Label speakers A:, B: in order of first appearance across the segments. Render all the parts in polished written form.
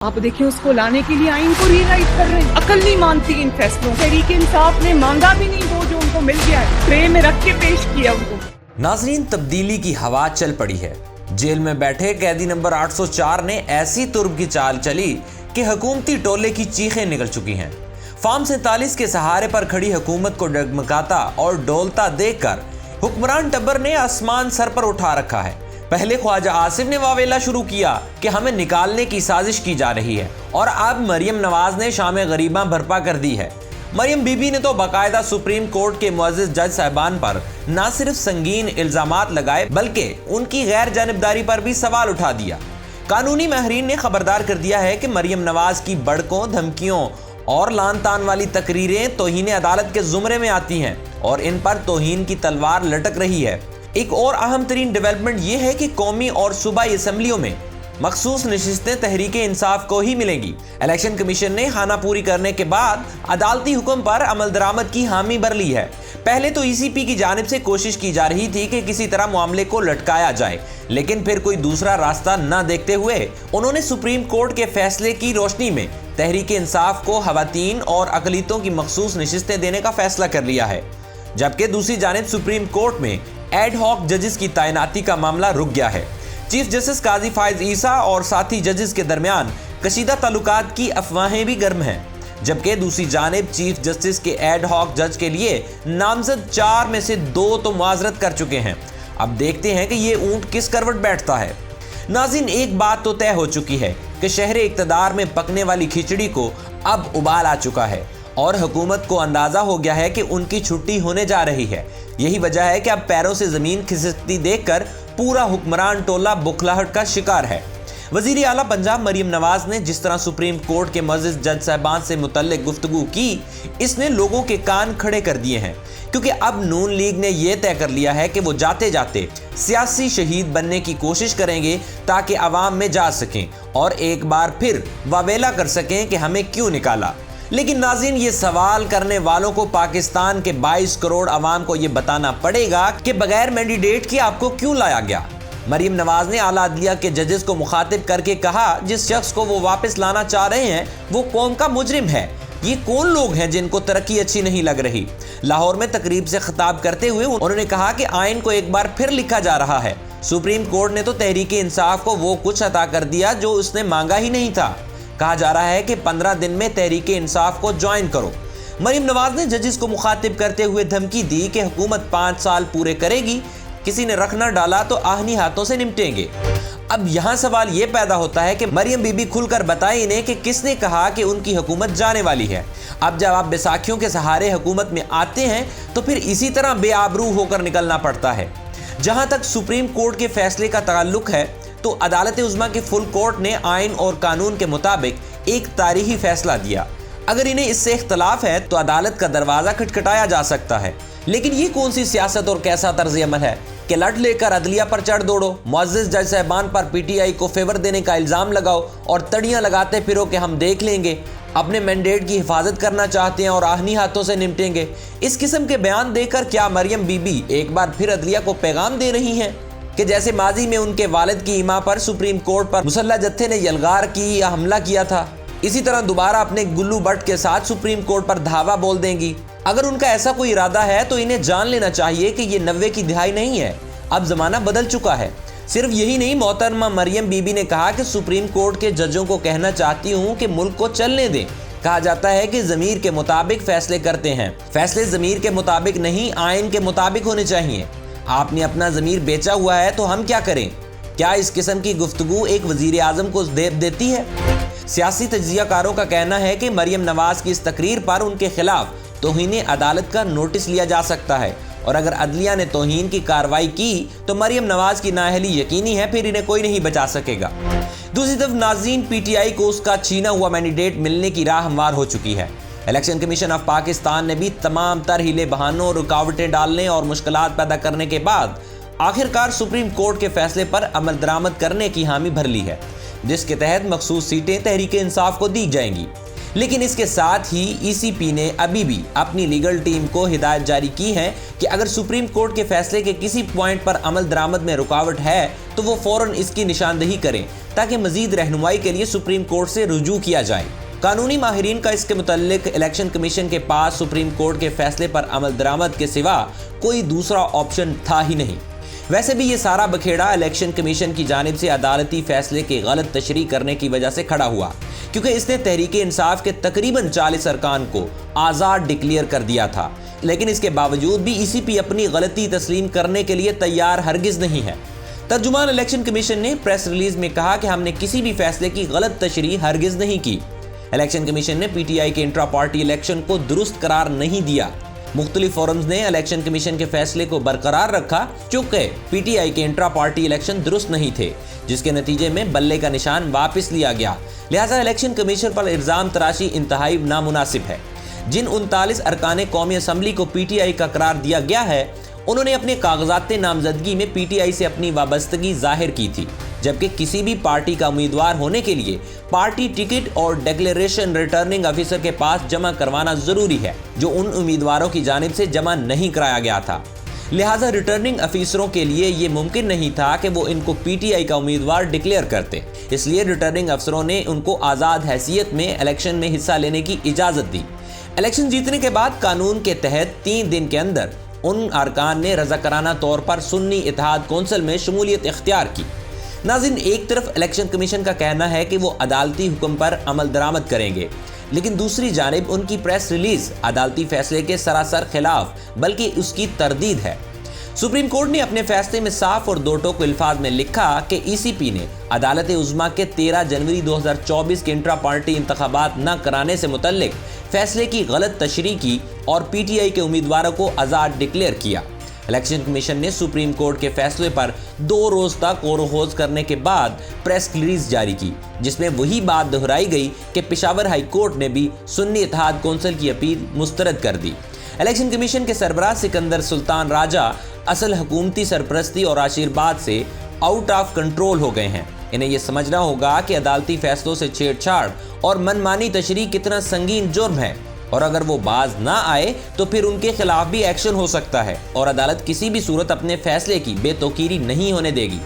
A: आप देखिए उसको लाने के लिए आइन को रीराइट कर रहे हैं। अकल नहीं मानती इन फैसलों। तहरीक इंसाफ ने मांगा भी नहीं वो जो उनको मिल गया है, ट्रे में रख के पेश किया उनको।
B: नाजरीन, तब्दीली की हवा चल पड़ी है। जेल में बैठे कैदी नंबर 804 ने ऐसी तुर्ब की चाल चली कि हुकूमती टोले की चीखें निकल चुकी हैं। फार्म 47 के सहारे पर खड़ी हुकूमत को डगमगाता और डोलता देखकर हुक्मरान टब्बर ने आसमान सर पर उठा रखा है। पहले ख्वाजा आसिफ ने वावेला शुरू किया कि हमें निकालने की साजिश की जा रही है, और अब मरियम नवाज ने शाम गरीबा बर्पा कर दी है। मरियम बीबी ने तो बाकायदा सुप्रीम कोर्ट के मुअज़्ज़िज़ जज साहिबान पर न सिर्फ संगीन इल्जामात लगाए बल्कि उनकी गैर जानिबदारी पर भी सवाल उठा दिया। कानूनी माहिरीन ने खबरदार कर दिया है कि मरियम नवाज की बड़कों, धमकियों और लान तान वाली तकरीरें तौहीन अदालत के जुमरे में आती हैं और इन पर तौहीन की तलवार लटक रही है। एक और अहम तरीन डेवलपमेंट ये है कि कौमी और सूबाई असम्बलियों में मखसूस नशिस्तें तहरीक इंसाफ को ही मिलेंगी। इलेक्शन कमीशन ने खाना पूरी करने के बाद अदालती हुक्म पर अमल दरामद की हामी भर ली है। पहले तो ECP की जानिब से कोशिश की जा रही थी कि किसी तरह मामले को लटकाया जाए, लेकिन फिर कोई दूसरा रास्ता न देखते हुए उन्होंने सुप्रीम कोर्ट के फैसले की रोशनी में तहरीक इंसाफ को खवातीन और अकलीतों की मखसूस नशिस्तें देने का फैसला कर लिया है। जबकि दूसरी जानिब सुप्रीम कोर्ट में एड हॉक जजेस की तैनाती का मामला रुक गया है। चीफ जस्टिस काजी फायज ईसा और साथी जजेस के दरमियान कशीदा ताल्लुकात की अफवाहें भी गर्म हैं। जबकि दूसरी जानिब चीफ जस्टिस के एड हॉक जज के लिए नामजद 4 में से 2 तो मुआजरत कर चुके हैं। अब देखते हैं कि ये ऊंट किस करवट बैठता है। नाज़रीन, एक बात तो तय हो चुकी है कि शहरे इक़्तिदार में पकने वाली खिचड़ी को अब उबाल आ चुका है और हुकूमत को अंदाजा हो गया है कि उनकी छुट्टी होने जा रही है। यही वजह है कि अब पैरों से ज़मीन खिसकती देखकर पूरा हुक्मरान टोला बुखलाहट का शिकार है। वज़ीर आला पंजाब मरियम नवाज ने जिस तरह सुप्रीम कोर्ट के मुअज़्ज़िज़ जज साहिबान से मुतल्लिक़ गुफ्तगू की, इसने लोगों के कान खड़े कर दिए हैं, क्योंकि अब नून लीग ने यह तय कर लिया है कि वो जाते जाते सियासी शहीद बनने की कोशिश करेंगे ताकि आवाम में जा सकें और एक बार फिर वावेला कर सकें कि हमें क्यों निकाला। लेकिन नाज़रीन, ये सवाल करने वालों को पाकिस्तान के 22 करोड़ अवाम को ये बताना पड़ेगा कि बगैर मैंडेट के आपको क्यों लाया गया। मरियम नवाज ने आला अदलिया के जजेस को मुखातिब करके कहा, जिस शख्स को वो वापस लाना चाह रहे हैं वो कौम का मुजरिम है। ये कौन लोग हैं जिनको तरक्की अच्छी नहीं लग रही। लाहौर में तकरीब से खिताब करते हुए उन्होंने कहा कि आइन को एक बार फिर लिखा जा रहा है। सुप्रीम कोर्ट ने तो तहरीक इंसाफ को वो कुछ अता कर दिया जो उसने मांगा ही नहीं था। कहा जा रहा है कि 15 दिन में तहरीक इंसाफ को ज्वाइन करो। मरियम नवाज ने जजेस को मुखातिब करते हुए धमकी दी कि हुकूमत 5 साल पूरे करेगी, किसी ने रख न डाला तो आहनी हाथों से निपटेंगे। अब यहाँ सवाल ये पैदा होता है कि मरियम बीबी खुलकर बताए इन्हें कि किसने कहा कि उनकी हुकूमत जाने वाली है। अब जब आप बैसाखियों के सहारे हुकूमत में आते हैं तो फिर इसी तरह बेआबरू होकर निकलना पड़ता है। जहाँ तक सुप्रीम कोर्ट के फैसले का ताल्लुक है तो अदालत उज़्मा के फुल कोर्ट ने आइन और कानून के मुताबिक एक तारीखी फैसला दिया। अगर इन्हें इससे इख्तलाफ है तो अदालत का दरवाज़ा खटखटाया जा सकता है। लेकिन ये कौन सी सियासत और कैसा तर्ज अमल है कि लट लेकर अदलिया पर चढ़ दौड़ो, मुअज़्ज़िज़ जज साहिबान पर PTI को फेवर देने का इल्ज़ाम लगाओ और तड़ियाँ लगाते फिरो कि हम देख लेंगे, अपने मैंडेट की हिफाजत करना चाहते हैं और आहनी हाथों से निपटेंगे। इस किस्म के बयान देकर क्या मरियम बीबी एक बार फिर अदलिया को पैगाम दे रही हैं कि जैसे माजी में उनके वालिद की इमा पर सुप्रीम कोर्ट पर मुसल्लह जत्थे ने यलगार की या हमला किया था, इसी तरह दोबारा अपने गुल्लू भट्ट के साथ सुप्रीम कोर्ट पर धावा बोल देंगी। अगर उनका ऐसा कोई इरादा है तो इन्हें जान लेना चाहिए कि ये 90 की दिहाई नहीं है, अब जमाना बदल चुका है। सिर्फ यही नहीं, मोहतरमा मरियम बीबी ने कहा कि सुप्रीम कोर्ट के जजों को कहना चाहती हूँ कि मुल्क को चलने दें। कहा जाता है कि ज़मीर के मुताबिक फैसले करते हैं, फैसले ज़मीर के मुताबिक नहीं आइन के मुताबिक होने चाहिए। आपने अपना ज़मीर बेचा हुआ है तो हम क्या करें। क्या इस किस्म की गुफ्तगू एक वज़ीर आज़म को देब देती है। सियासी तज्ज़ियाकारों का कहना है कि मरियम नवाज की इस तकरीर पर उनके खिलाफ तौहीन अदालत का नोटिस लिया जा सकता है, और अगर अदलिया ने तौहीन की कार्रवाई की तो मरियम नवाज की नाअहली यकीनी है, फिर इन्हें कोई नहीं बचा सकेगा। दूसरी तरफ नाज़रीन, PTI को उसका छीना हुआ मैंडेट मिलने की राह हमवार हो चुकी है। इलेक्शन कमीशन ऑफ पाकिस्तान ने भी तमाम तर हीले बहानों, रुकावटें डालने और मुश्किलात पैदा करने के बाद आखिरकार सुप्रीम कोर्ट के फैसले पर अमल दरामद करने की हामी भर ली है, जिसके तहत मखसूस सीटें तहरीक इंसाफ को दी जाएंगी। लेकिन इसके साथ ही ECP ने अभी भी अपनी लीगल टीम को हिदायत जारी की है कि अगर सुप्रीम कोर्ट के फैसले के किसी पॉइंट पर अमल दरामद में रुकावट है तो वो फौरन इसकी निशानदही करें تاکہ مزید رہنمائی کے لیے سپریم کورٹ سے رجوع کیا جائے۔ قانونی ماہرین کا اس کے متعلق الیکشن کمیشن کے پاس سپریم کورٹ کے فیصلے پر عمل درآمد کے سوا کوئی دوسرا آپشن تھا ہی نہیں۔ ویسے بھی یہ سارا بکھیڑا الیکشن کمیشن کی جانب سے عدالتی فیصلے کے غلط تشریح کرنے کی وجہ سے کھڑا ہوا، کیونکہ اس نے تحریک انصاف کے تقریباً 40 ارکان کو آزاد ڈکلیئر کر دیا تھا، لیکن اس کے باوجود بھی ای سی پی اپنی غلطی تسلیم کرنے کے لیے تیار ہرگز نہیں ہے۔ ترجمان الیکشن کمیشن نے پریس ریلیز میں کہا کہ ہم نے کسی بھی فیصلے کی غلط تشریح ہرگز نہیں کی۔ الیکشن کمیشن نے پی ٹی آئی کے انٹرا پارٹی الیکشن کو درست قرار نہیں دیا۔ مختلف فورمز نے الیکشن کمیشن کے فیصلے کو برقرار رکھا چونکہ پی ٹی آئی کے انٹرا پارٹی الیکشن درست نہیں تھے، جس کے نتیجے میں بلے کا نشان واپس لیا گیا۔ لہٰذا الیکشن کمیشن پر الزام تراشی انتہائی نامناسب ہے۔ جن 39 ارکان قومی اسمبلی کو پی ٹی آئی کا قرار دیا گیا ہے، انہوں نے اپنے کاغذات نامزدگی میں پی ٹی آئی سے اپنی وابستگی ظاہر کی تھی، جبکہ کسی بھی پارٹی کا امیدوار ہونے کے لیے پارٹی ٹکٹ اور ڈیکلیریشن ریٹرننگ آفیسر کے پاس جمع کروانا ضروری ہے، جو ان امیدواروں کی جانب سے جمع نہیں کرایا گیا تھا۔ لہٰذا ریٹرننگ افیسروں کے لیے یہ ممکن نہیں تھا کہ وہ ان کو پی ٹی آئی کا امیدوار ڈکلیئر کرتے، اس لیے ریٹرننگ افسروں نے ان کو آزاد حیثیت میں الیکشن میں حصہ لینے کی اجازت دی۔ الیکشن جیتنے کے بعد قانون کے تحت 3 دن کے اندر ان ارکان نے رضاکارانہ طور پر سنی اتحاد کونسل میں شمولیت اختیار کی۔ ناظرین، ایک طرف الیکشن کمیشن کا کہنا ہے کہ وہ عدالتی حکم پر عمل درآمد کریں گے، لیکن دوسری جانب ان کی پریس ریلیز عدالتی فیصلے کے سراسر خلاف بلکہ اس کی تردید ہے۔ سپریم کورٹ نے اپنے فیصلے میں صاف اور دو ٹوک الفاظ میں لکھا کہ ای سی پی نے عدالت عظمیٰ کے 13 جنوری 2024 کے انٹرا پارٹی انتخابات نہ کرانے سے متعلق فیصلے کی غلط تشریح کی اور پی ٹی آئی کے امیدواروں کو آزاد ڈکلیئر کیا۔ الیکشن کمیشن نے سپریم کورٹ کے فیصلے پر 2 روز تک غور و خوض کرنے کے بعد پریس ریلیز جاری کی، جس میں وہی بات دہرائی گئی کہ پشاور ہائی کورٹ نے بھی سنی اتحاد کونسل کی اپیل مسترد کر دی۔ الیکشن کمیشن کے سربراہ سکندر سلطان راجہ اصل حکومتی سرپرستی اور آشیرواد سے آؤٹ آف کنٹرول ہو گئے ہیں۔ انہیں یہ سمجھنا ہوگا کہ عدالتی فیصلوں سے چھیڑ چھاڑ اور منمانی تشریح کتنا سنگین جرم ہے، اور اگر وہ باز نہ آئے تو پھر ان کے خلاف بھی ایکشن ہو سکتا ہے، اور عدالت کسی بھی صورت اپنے فیصلے کی بے توقیری نہیں ہونے دے گی۔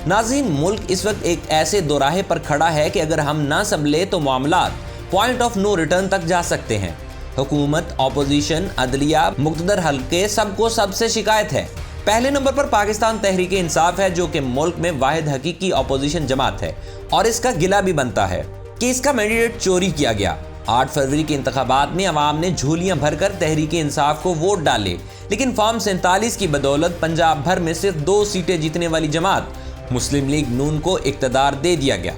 B: ناظرین، ملک اس وقت ایک ایسے دوراہے پر کھڑا ہے کہ اگر ہم نہ سنبھلے تو معاملات پوائنٹ آف نو ریٹرن تک جا سکتے ہیں۔ حکومت، اپوزیشن، عدلیہ، مقتدر حلقے سب کو سب سے شکایت ہے۔ پہلے نمبر پر پاکستان تحریک انصاف ہے، جو کہ ملک میں واحد حقیقی اپوزیشن جماعت ہے، اور اس کا گلہ بھی بنتا ہے کہ اس کا مینڈیٹ چوری کیا گیا۔ 8 فروری کے انتخابات میں عوام نے جھولیاں بھر کر تحریک انصاف کو ووٹ ڈالے، لیکن فارم 47 کی بدولت پنجاب بھر میں صرف 2 سیٹیں جیتنے والی جماعت مسلم لیگ نون کو اقتدار دے دیا گیا۔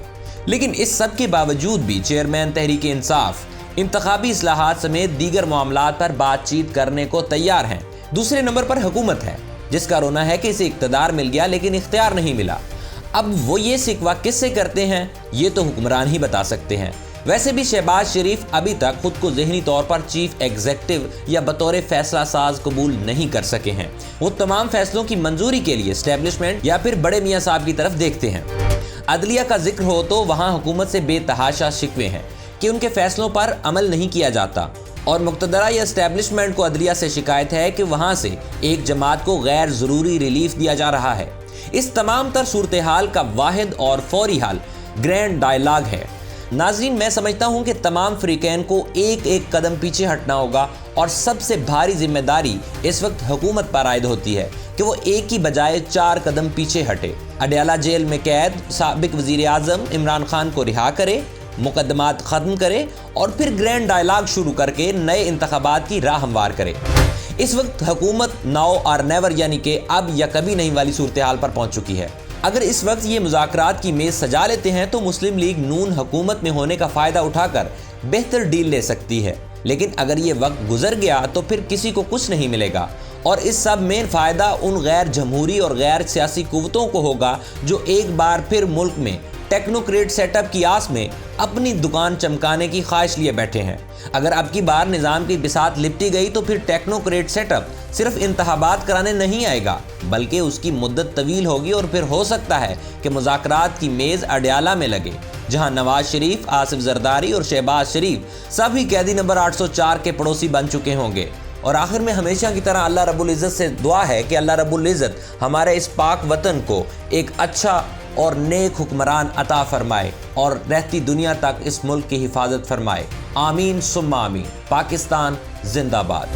B: لیکن اس سب کے باوجود بھی چیئرمین تحریک انصاف انتخابی اصلاحات سمیت دیگر معاملات پر بات چیت کرنے کو تیار ہیں۔ دوسرے نمبر پر حکومت ہے، جس کا رونا ہے کہ اسے اقتدار مل گیا لیکن اختیار نہیں ملا۔ اب وہ یہ سکوا کس سے کرتے ہیں، یہ تو حکمران ہی بتا سکتے ہیں۔ ویسے بھی شہباز شریف ابھی تک خود کو ذہنی طور پر چیف ایگزیکٹو یا بطور فیصلہ ساز قبول نہیں کر سکے ہیں۔ وہ تمام فیصلوں کی منظوری کے لیے اسٹیبلشمنٹ یا پھر بڑے میاں صاحب کی طرف دیکھتے ہیں۔ عدلیہ کا ذکر ہو تو وہاں حکومت سے بے تحاشا شکوے ہیں کہ ان کے فیصلوں پر عمل نہیں کیا جاتا، اور مقتدرہ یا اسٹیبلشمنٹ کو عدلیہ سے شکایت ہے کہ وہاں سے ایک جماعت کو غیر ضروری ریلیف دیا جا رہا ہے۔ اس تمام تر صورتحال کا واحد اور فوری حل گرینڈ ڈائیلاگ ہے۔ ناظرین، میں سمجھتا ہوں کہ تمام فریقین کو ایک ایک قدم پیچھے ہٹنا ہوگا، اور سب سے بھاری ذمہ داری اس وقت حکومت پر عائد ہوتی ہے کہ وہ ایک کی بجائے 4 قدم پیچھے ہٹے۔ اڈیالہ جیل میں قید سابق وزیر اعظم عمران خان کو رہا کرے، مقدمات ختم کرے، اور پھر گرینڈ ڈائیلاگ شروع کر کے نئے انتخابات کی راہ ہموار کرے۔ اس وقت حکومت ناؤ اور نیور یعنی کہ اب یا کبھی نہیں والی صورتحال پر پہنچ چکی ہے۔ اگر اس وقت یہ مذاکرات کی میز سجا لیتے ہیں تو مسلم لیگ نون حکومت میں ہونے کا فائدہ اٹھا کر بہتر ڈیل لے سکتی ہے، لیکن اگر یہ وقت گزر گیا تو پھر کسی کو کچھ نہیں ملے گا، اور اس سب میں فائدہ ان غیر جمہوری اور غیر سیاسی قوتوں کو ہوگا جو ایک بار پھر ملک میں ٹیکنوکریٹ سیٹ اپ کی آس میں اپنی دکان چمکانے کی خواہش لیے بیٹھے ہیں۔ اگر اب کی بار نظام کی بساط لپٹی گئی تو پھر ٹیکنوکریٹ سیٹ اپ صرف انتخابات کرانے نہیں آئے گا، بلکہ اس کی مدت طویل ہوگی، اور پھر ہو سکتا ہے کہ مذاکرات کی میز اڈیالہ میں لگے، جہاں نواز شریف، آصف زرداری اور شہباز شریف سبھی قیدی نمبر 804 کے پڑوسی بن چکے ہوں گے۔ اور آخر میں ہمیشہ کی طرح اللہ رب العزت سے دعا ہے کہ اللہ رب العزت ہمارے اس پاک وطن کو ایک اچھا اور نیک حکمران عطا فرمائے اور رہتی دنیا تک اس ملک کی حفاظت فرمائے۔ آمین ثم آمین۔ پاکستان زندہ باد۔